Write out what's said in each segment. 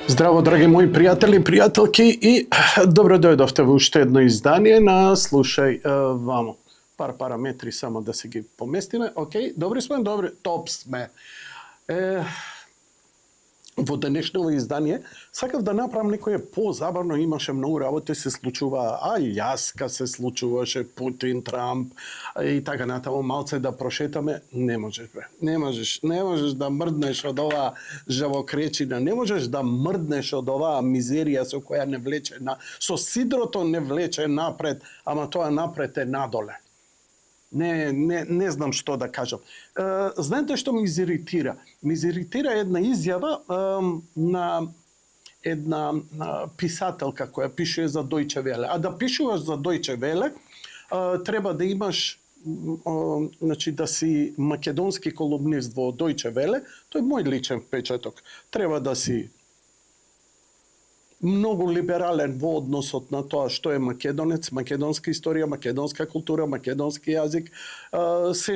Здраво, драги мои пријатели, пријателки и добро дојдовте во уште едно издание на Слушај вамо. Пар параметри само да се ги поместиме. Океј, добри сме, добри, топ сме. Во денешното издание сакав да направам некое позабавно, имаше многу работи се случува, Аљаска се случуваше, Путин, Трамп и така натаму, малце да прошетаме, не можеш бе. Не можеш да мрднеш од оваа жавокречина, не можеш да мрднеш од оваа мизерија со која не влече со сидрото не влече напред, ама тоа напред е надоле. Не знам што да кажам. Знаете што ми изиритира? Ми изиритира една изјава на една писателка која пишува за Дојче Веле. А да пишуваш за Дојче Веле, треба да имаш, значи да си македонски колумнист во Дојче Веле, тој е мој личен впечаток. Треба да си многу либерален во односот на тоа што е македонец, македонска историја, македонска култура, македонски јазик, се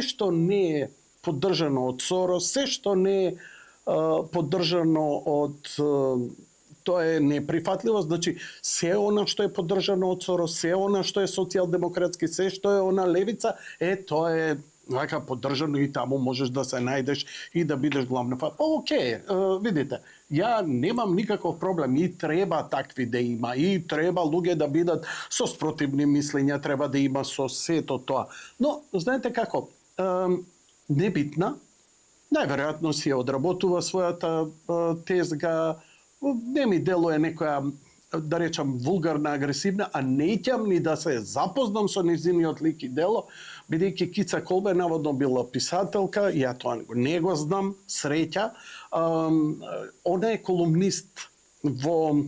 што не е поддржано од Сорос, се што не е поддржано од тоа е неприфатливо, значи се она што е поддржано од Сорос, се она што е социјалдемократски, се што е она левица, тоа е вака поддржано и таму можеш да се најдеш и да бидеш главна. Океј, видите, ја немам никаков проблем и треба такви да има и треба луѓе да бидат со спротивни мислења, треба да има со сето тоа. Но, знаете како, небитна, најверојатно си ја одработува својата тезга, не ми делува некоја, да речам, вулгарна, агресивна, а неќам ни да се запознам со низиниот лик и дело, бидејќи Кица Колбе наводно била писателка, ја тоа не го знам, среќа. Она е колумнист во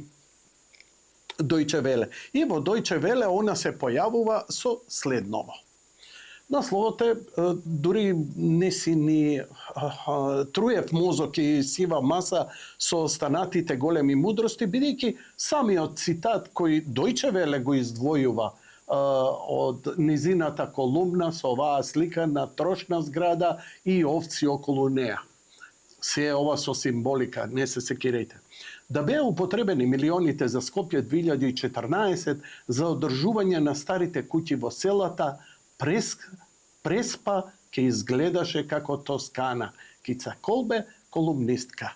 Дојче Веле. И во Дојче Веле она се појавува со следново. Насловот е, дури не си ни труев мозок и сива маса со останатите големи мудрости, бидејќи самиот цитат кој Дојче Веле го издвојува од низината колумна со оваа слика на трошна зграда и овци околу неа. Се ова со символика, не се секирајте. Да беа употребени милионите за Скопје 2014 за одржување на старите куќи во селата, Преспа ке изгледаше како Тоскана. Кица Колбе, колумнистка.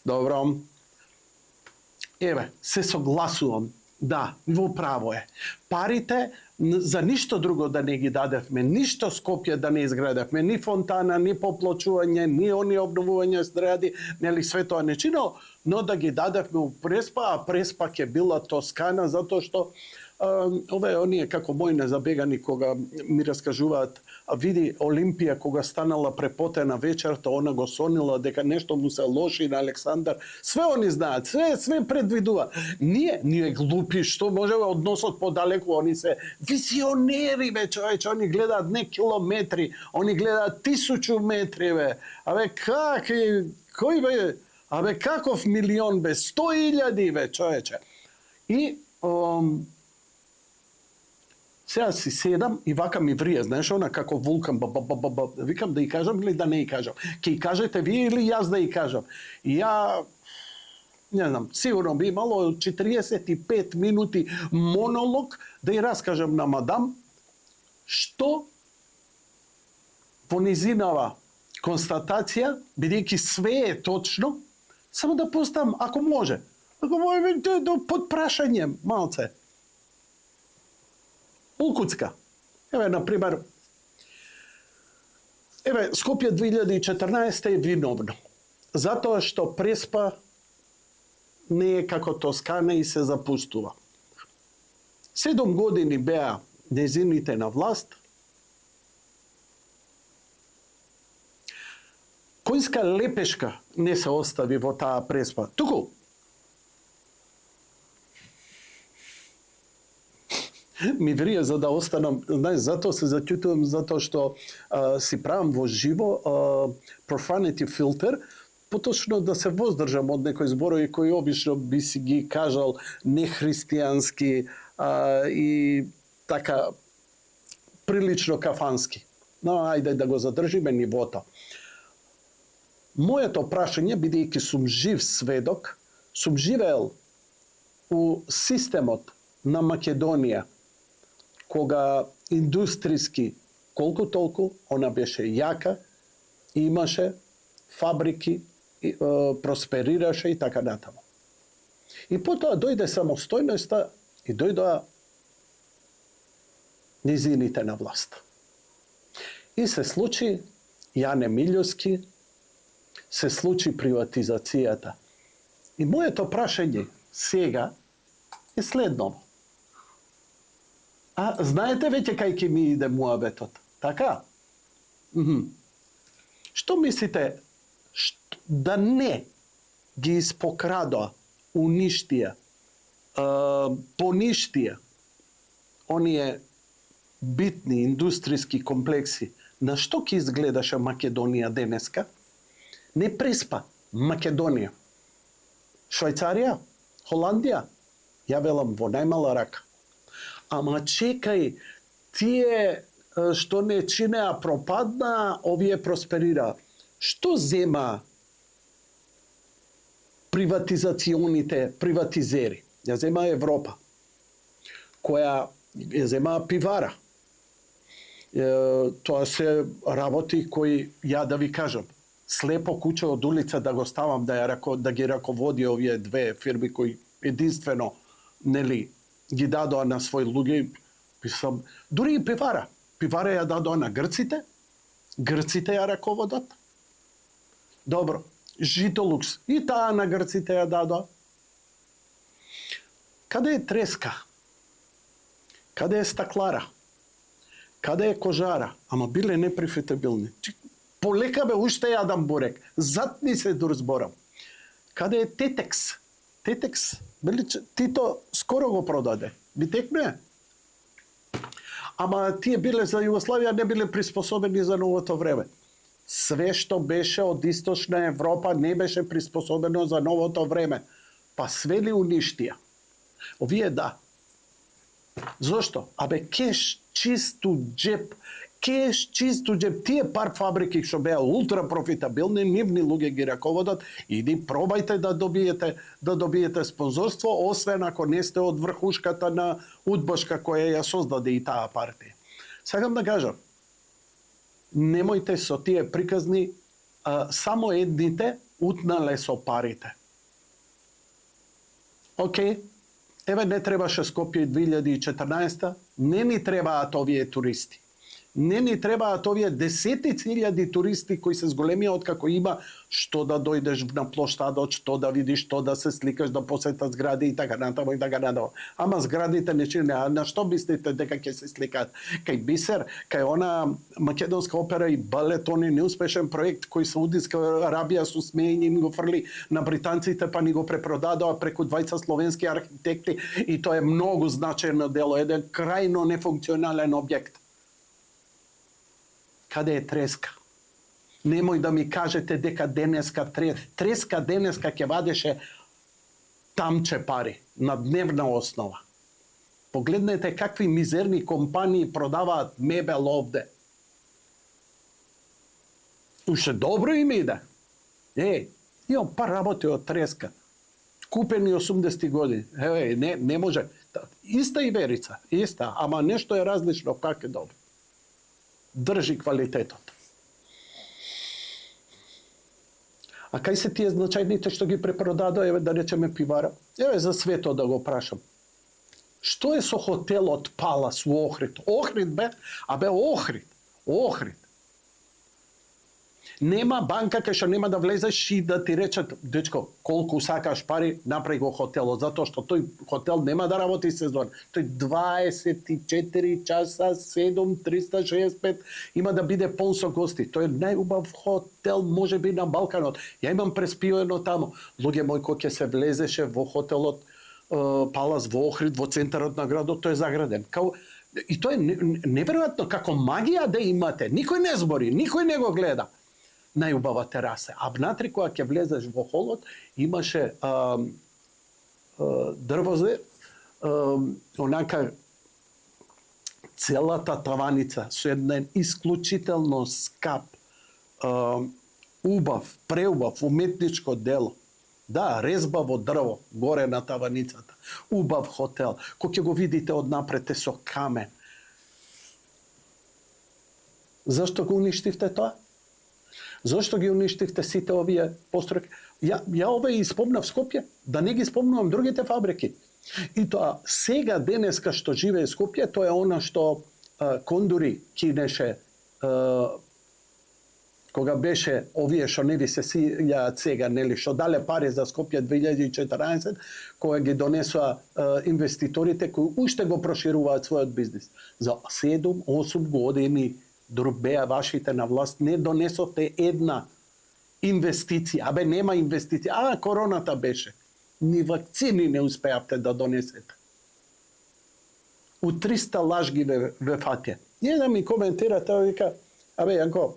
Добро. Еве, се согласувам. Да, во право е. Парите за ништо друго да не ги дадевме, ништо Скопје да не изградевме, ни фонтана, ни поплочување, ни они обновување згради, нели све тоа не чинало, но да ги дадевме у Преспа, а Преспа ке била Тоскана, затоа што овие оние како мои незабегани кога ми раскажуваат, види Олимпија кога станала препотена вечерта, она го сонила дека нешто му се лоши на Александар. Све они знаат, све предвидува. Ние глупи, што можеме односот подалеку, они се визионери, бе, човече, они гледаат не километри, они гледаат 1000 метри, бе. Кој бе? Каков милион, бе? 100.000, бе, човече. И сега си седам и вака ми врие, знаеш, она како вулкан, викам да ја кажам или да не ја кажам. Ке ја кажете вие или јас да ја кажам. И ја, не знам, сигурно би имало 45 минути монолог да ја раскажам на мадам што во низинава констатација, бидејќи све е точно, само да поставам, ако може под прашање, малце. Улкуцка. Еве, например, Скопје 2014 е виновно. Затоа што Преспа не е како Тоскана и се запустува. 7 години беа незините на власт. Којска лепешка не се остави во таа Преспа. Туку, ми врие за да останам, знаеш, затоа се заќутувам, затоа што си правам во живо profanity filter, поточно да се воздржам од некои зборови кои обично би си ги кажал нехристијански и така прилично кафански. Но ајде да го задржиме нивото. моето прашање, бидејќи сум жив сведок, сум живеел у системот на Македонија, кога индустријски колку толку, она беше јака, имаше фабрики, просперираше и така натаму. И потоа дојде самостојноста и дојдоа низините на власт. И се случи Јане Милјовски, се случи приватизацијата. И моето прашање сега е следно. А знаете веќе кај ќе ми иде муабетот? Така? Што мислите да не ги испокрадоа, уништија, поништија оние битни индустријски комплекси, на што ќе изгледаше Македонија денеска? Не преспа Македонија. Швајцарија, Холандија, ја велам во најмала рака. Ама чекај, тие што не чинеа пропадна, овие просперира. Што зема приватизационите приватизери? Ја зема Европа, која ја зема пивара. Тоа се работи кои, ја да ви кажам, слепо куче од улица да го ставам да ги раководи овие две фирми кои единствено нели ги дадоа на свој луѓе, писам, дури и пивара. Пивара ја дадоа на грците ја раководат. Добро, Житолукс и таа на грците ја дадоа. Каде е Треска? Каде е Стаклара? Каде е Кожара? Ама биле непрофитабилни. Полека бе уште јадам бурек. Затни се дурзборам. Каде е Тетекс? Тетекс, Тито скоро го продаде. Би текне? Ама тие биле за Југославија, не биле приспособени за новото време. Све што беше од Источна Европа не беше приспособено за новото време. Па све ли уништија? Овие да. Зошто? Абе, кеш чисту джеп. Кеш чисту джеп. Тие пар фабрики што беа ултра профитабилни, нивни луѓе ги раководат. Иди пробајте да добиете спонзорство, освен ако не сте од врхушката на удбашка која ја создаде и таа партија. Сакам да кажам, немојте со тие приказни, само едните утнале со парите. Океј, еве не требаше Скопје 2014, не ни требаат овие туристи. Не ни требаат овие десетици илјади туристи кои се зголемија откако има што да дојдеш на плоштадот, што да видиш, што да се сликаш, да посетат згради и така натаму и така натаму. Ама зградите не чине, а на што мислите дека ќе се сликаат? Кај Бисер, кај она македонска опера и балет, оној неуспешен проект кој Саудитска Арабија со смеење им го фрли на британците, па ни го препродадоа преку 20 словенски архитекти и тоа е многу значајно дело, еден крајно нефункционален објект. Каде е Треска? Немој да ми кажете дека денеска Треска денеска ќе вадеше тамче пари на дневна основа. Погледнете какви мизерни компании продаваат мебел овде. Уште добро им иде. Имам пар работи од Треска. Купени 80 години. Не може. Иста иверица, иста, ама нешто е различно, как е добро. Држи квалитетот. А кај се тие значајните што ги препродадоа, еве да речеме пивара? Еве за свето да го прашам. Што е со хотелот Палас во Охрид? Охрид бе, Охрид. Нема банка кај што нема да влезеш и да ти речат, дечко, колку сакаш пари, направи го хотелот, затоа што тој хотел нема да работи сезон. Тој 24 часа, 7, 365, има да биде полн со гости. Тој е најубав хотел, може би, на Балканот. Ја имам преспиено таму. Луѓе мој, кој ќе се влезеше во хотелот Палас во Охрид, во центарот на градот, тој е заграден. И тоа е неверојатно, како магија да имате. Никој не збори, никој не го гледа. Најубава тераса. А внатре кога ќе влезеш во холот, имаше дрвозе, онака целата таваница со еден исклучително скап убав, преубав уметничко дело. Да, резба во дрво, горе на таваницата. Убав хотел. Кој ќе го видите однапред е со камен. Зашто го уништивте тоа? Зошто ги уништивте сите овие постројки? Ја ова и спомнав Скопје, да не ги спомнувам другите фабрики. И тоа сега денеска што живее Скопје, тоа е она што Кондури кинеше кога беше овие што не ви се сијаат сега, нели, што дале пари за Скопје 2014, кога ги донесоа инвеститорите кои уште го прошируваат својот бизнис. За 7-8 години док беа вашите на власт, не донесовте една инвестиција. Абе, нема инвестиција. Короната беше. Ни вакцини не успеавте да донесете. У 300 лажги ве фатја. Ние да ми коментира, тоа вика, абе, Јанко,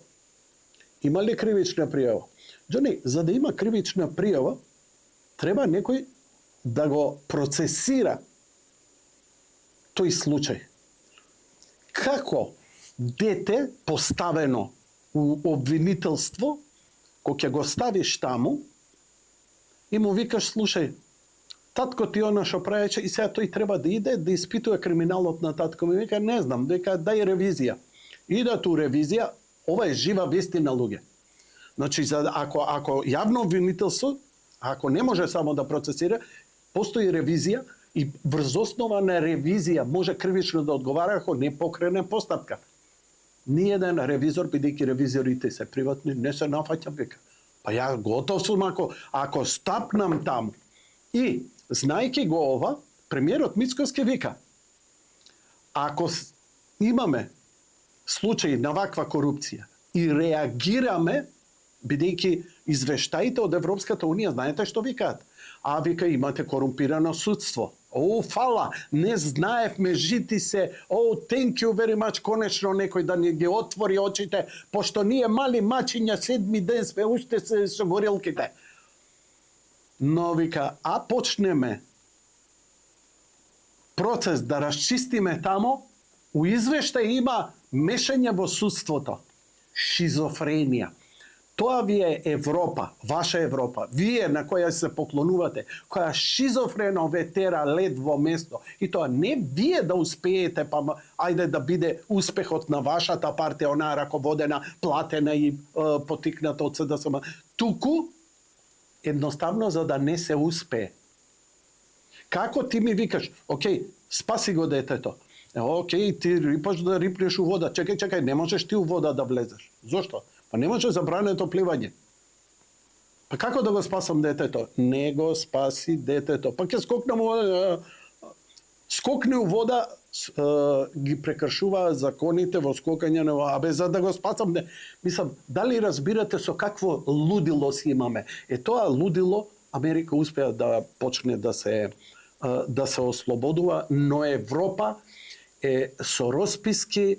има ли кривична пријава? Джони, за да има кривична пријава, треба некој да го процесира тој случај. Како дете поставено у обвинителство, кога ќе го ставиш таму, и му викаш, слушај, татко ти она што правеше, и сега тој треба да иде да испитува криминалот на татко ми, вика, не знам, дека дај ревизија. Идат у ревизија, ова е жива вестина, луѓе. Значи, ако јавно обвинителство, ако не може само да процесира, постои ревизија и врз основа на ревизија може кривично да одговара ако не покрене постапка. Ниеден ревизор, бидејќи ревизорите се приватни, не се нафаќа, вика. Па ја готов сум ако стапнам таму. И, знајќи го ова, премиерот Мицкоски вика, ако имаме случаи на ваква корупција и реагираме, бидејќи извештаите од Европската Унија, знаете што викаат? Вика, имате корумпирано судство. Фала, не знаевме, жити се. Thank you very much, конечно некој да ни ги отвори очите, пошто ние мали мачиња 7 ден сме уште со горилките. Но вика, почнеме процес да расчистиме тамо, у извештај има мешање во судството. Шизофренија. Тоа ви е Европа, ваша Европа. Вие на која се поклонувате, која шизофрено ве тера лед во место. И тоа не вие да успеете, па ајде да биде успехот на вашата партија, онаа раководена, платена и потикната од СДСМ. Туку, едноставно за да не се успее. Како ти ми викаш, окей, спаси го детето. Окей, ти рипаш да рипнеш у вода. Чекај, не можеш ти у вода да влезеш. Зошто? Па не може забрането пливање. Па како да го спасам детето? Не го спаси детето. Па ќе скокнам у вода. Скокни у вода, ги прекршува законите во скокање на вода. За да го спасам, не. Мислам, дали разбирате со какво лудило си имаме? Тоа лудило Америка успеа да почне да се ослободува, но Европа е со росписки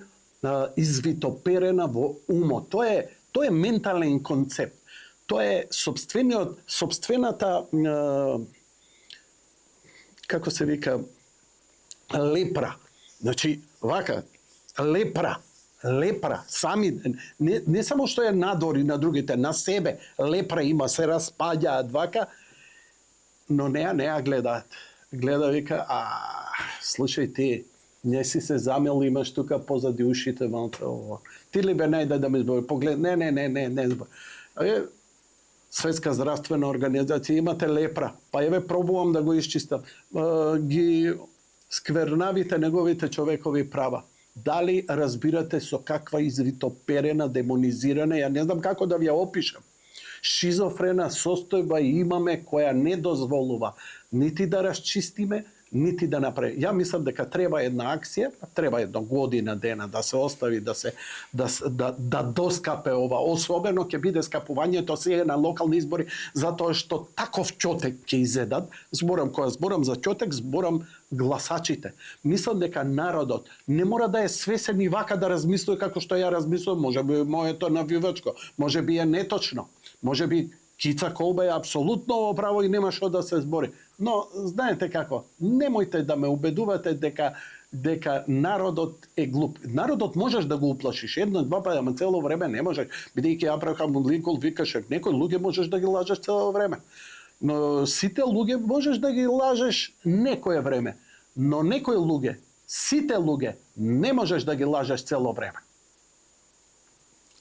извитоперена во умот. Тоа е ментален концепт. Тоа е собствената како се вика лепра. Значи, вака, лепра, сами, не само што е надвор и на другите, на себе, лепра има, се распаѓаат, вака, но неа гледаат. Гледа, вика, слушај ти, не си се замел, имаш тука позади ушите, малко. Ти ли бе најде да ме збори? Поглед, не збори. Светска здравствена организација, имате лепра, па еве пробувам да го исчистам. Ги сквернавите неговите човекови права. Дали разбирате со каква извитоперена, демонизирана, ја не знам како да ви ја опишам. Шизофрена состојба имаме која не дозволува нити да расчистиме, нити да направи. Ја мислам дека треба една акција, треба една година дена да се остави, да доскапе ова. Особено ќе биде скапувањето сега на локални избори, затоа што таков ќотек ќе изедат. Кога зборам за ќотек, зборам гласачите. Мислам дека народот не мора да е свесен и вака да размислува како што ја размислувам. Може би моето навивачко, може би е неточно, може би Кица Колба е апсолутно во право и нема што да се збори. Но, знаете како, немојте да ме убедувате дека дека народот е глуп. Народот можеш да го уплашиш едно, два пати, ама цело време не можеш. Бидејќи Абрахам Линколн викаше, некои луѓе можеш да ги лажеш цело време. Но сите луѓе можеш да ги лажеш некое време. Но некои луѓе, сите луѓе, не можеш да ги лажеш цело време.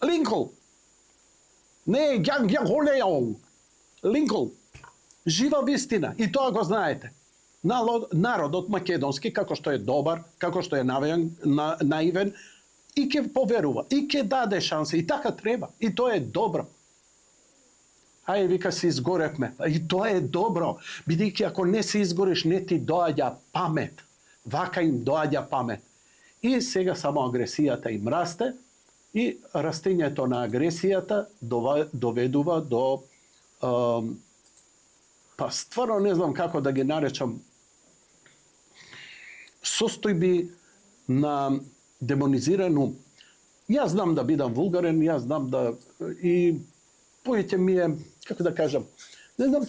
Линколн. Не, Линколн. Жива вистина. И тоа го знаете. Народот македонски, како што е добар, како што е наивен, и ќе поверува, и ќе даде шанса, и така треба. И тоа е добро. Ај, вика, се изгоревме. И тоа е добро. Бидејќи ако не се изгориш, не ти доаѓа памет. Вака им доаѓа памет. И сега само агресијата им расте, и растењето на агресијата доведува до па стварно не знам како да ги наречам, состојби на демонизиран ум. Јас знам да бидам вулгарен, јас знам да и повеќе ми е, како да кажам, не знам,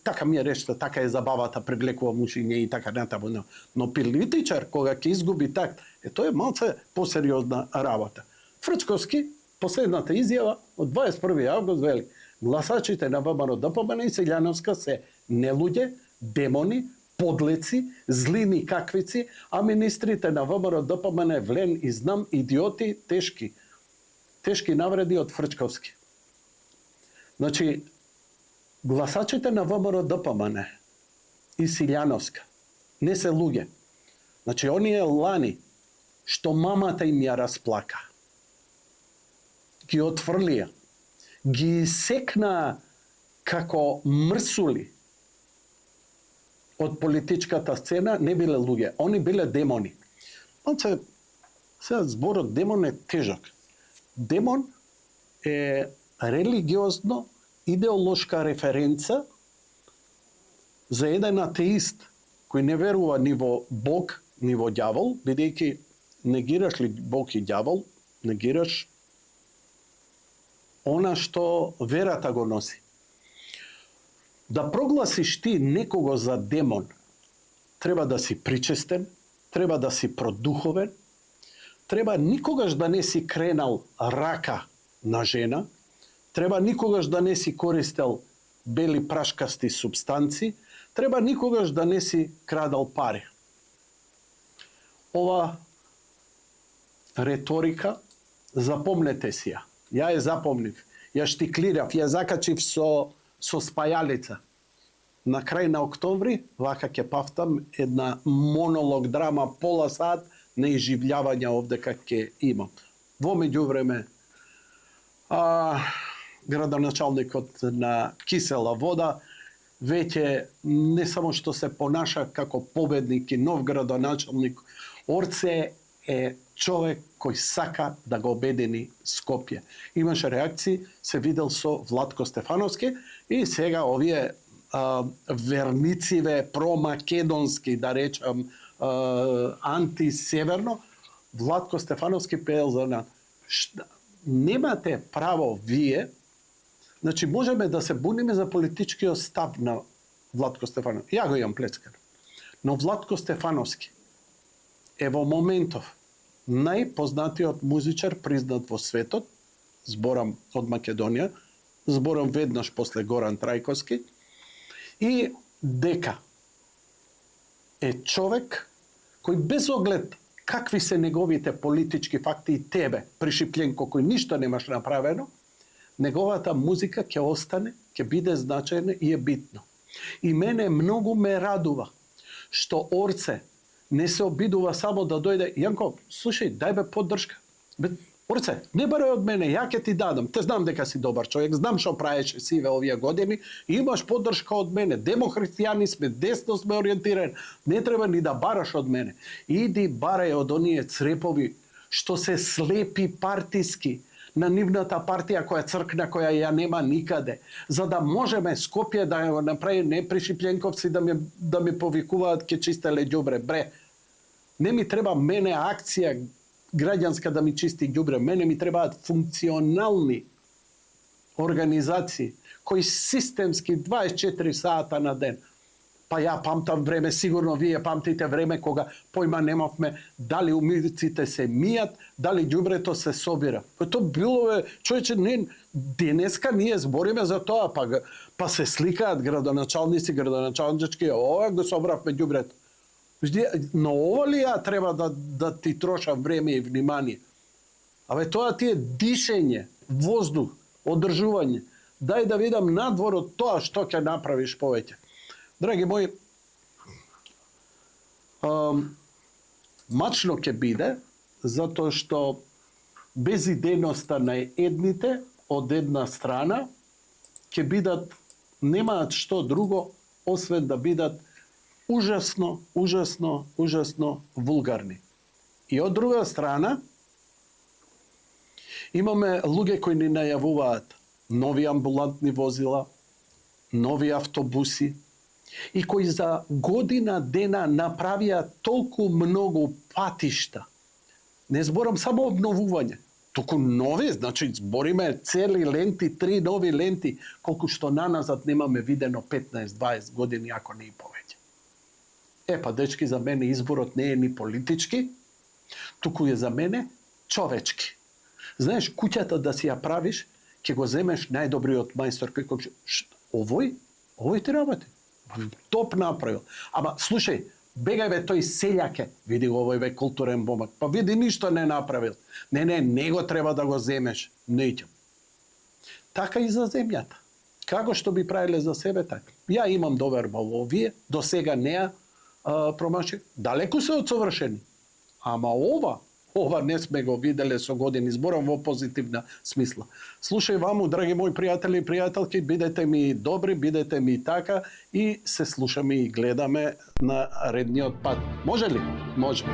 така ми е речта, така е забавата, привлекува мушиње и така натаму, но политичар кога ќе изгуби такт, тоа е малце посериозна работа. Фрчковски, последната изјава од 21. август вели: гласачите на ВМРО-ДПМН и Силјановска се нелуѓе, демони, подлеци, злини каквици, а министрите на ВМРО-ДПМН влен и знам идиоти, тешки навреди од Фрчковски. Значи, гласачите на ВМРО-ДПМН и Силјановска не се луѓе. Значи, оние лани што мамата им ја расплака, ги отфрлија, ги секна како мрсули од политичката сцена, не биле луѓе, они биле демони. Сега зборот демон е тежок. Демон е религиозно идеолошка референца за еден атеист кој не верува ни во Бог, ни во ѓавол, бидејќи негираш ли Бог и ѓавол, негираш она што верата го носи. Да прогласиш ти некого за демон, треба да си причестен, треба да си продуховен, треба никогаш да не си кренал рака на жена, треба никогаш да не си користел бели прашкасти субстанци, треба никогаш да не си крадал пари. Ова реторика, запомнете си ја. Ја ја запомнив, ја штиклирав, ја закачив со спајалица. На крај на октомври, вака ќе пафтам една монолог драма пола сат на изживљавање овде как ќе имам. Во меѓувреме, градоначалникот на Кисела Вода веќе не само што се понаша како победник и нов градоначалник, Орце е човек кој сака да го обедини Скопје. Имаше реакции, се видел со Владко Стефановски и сега овие вернициве промакедонски, да речам, антисеверно, Владко Стефановски пеел за нас. Немате право вие, значи можеме да се буниме за политичкиот став на Владко Стефановски. Ја го имам плескан. Но Владко Стефановски е во моментов најпознатиот музичар признат во светот, зборам од Македонија, зборам веднаш после Горан Трајковски, и дека е човек кој без оглед какви се неговите политички факти и тебе, Пришипљенко, кој ништо немаш направено, неговата музика ќе остане, ќе биде значајна и е битно. И мене многу ме радува што Орце не се обидува само да дојде. Јанко, слушај, дај бе поддршка. Орце, не барај од мене, ја ќе ти дадам. Те знам дека си добар човек, знам што правеше сиве овие години, и имаш поддршка од мене. Демохристијани сме, десно сме ориентирани. Не треба ни да бараш од мене. Иди барај од оние црепови што се слепи партиски на нивната партија која цркна, која ја нема никаде, за да можеме Скопје да ја направи, не Пришипљенковци да ми повикуваат ке чистеле ѓубре. Бре, не ми треба мене акција граѓанска да ми чисти ѓубре, мене ми требаат функционални организации кои системски 24 сата на ден Па ја памтам време, сигурно вие памтите време кога појма немавме дали умиците се мијат, дали ѓубрето се собира. Тоа било човече, не денеска ние збориме за тоа, па се сликаат градоначалници, градоначалнички, ова го собравме ѓубрето. На ова ли ја треба да ти трошам време и внимание? Тоа ти е дишење, воздух, одржување. Дај да видам надвор од тоа што ќе направиш повеќе. Драги мои, мачно ќе биде, затоа што безидејноста на едните од една страна ќе бидат, немаат што друго, освен да бидат ужасно вулгарни. И од друга страна, имаме луѓе кои ни најавуваат нови амбулантни возила, нови автобуси, и кои за година дена направија толку многу патишта. Не зборам само обновување, туку нови, значи збориме цели ленти, 3 нови ленти, колку што наназад немаме видено 15-20 години, ако не и повеќе. Дечки, за мене изборот не е ни политички, туку е за мене човечки. Знаеш, куќата да си ја правиш, ќе го земеш најдобриот мајстор кој овој ти работи. Топ направил. Ама слушај, бегај бе, тој селјаке, види овој бе културен момак. Па види ништо не направил. Не го треба да го земеш. Неќам. Така и за земјата. Како што би правиле за себе, така. Ја имам доверба во овие, до сега не ја промаши. Далеку се од совршени. Ама ова не сме го виделе со години, зборам во позитивна смисла. Слушај ваму, драги мои пријатели и пријателки, бидете ми добри, бидете ми така и се слушаме и гледаме на редниот пат. Може ли? Може.